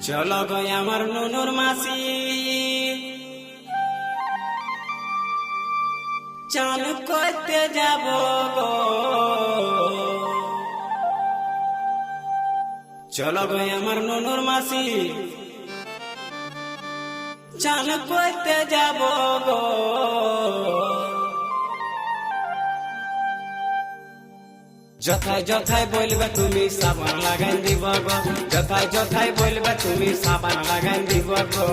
চলো গো আমার নুনুর মাসি, চান করতে যাব গো। চলো গো আমার নুনুর মাসি, চান করতে যাব গো। যথায় যথায় বলবে তুমি সাবান লাগাই দিব গো, যথায় যথায় বলবে তুমি সাবান লাগাই দিব গো।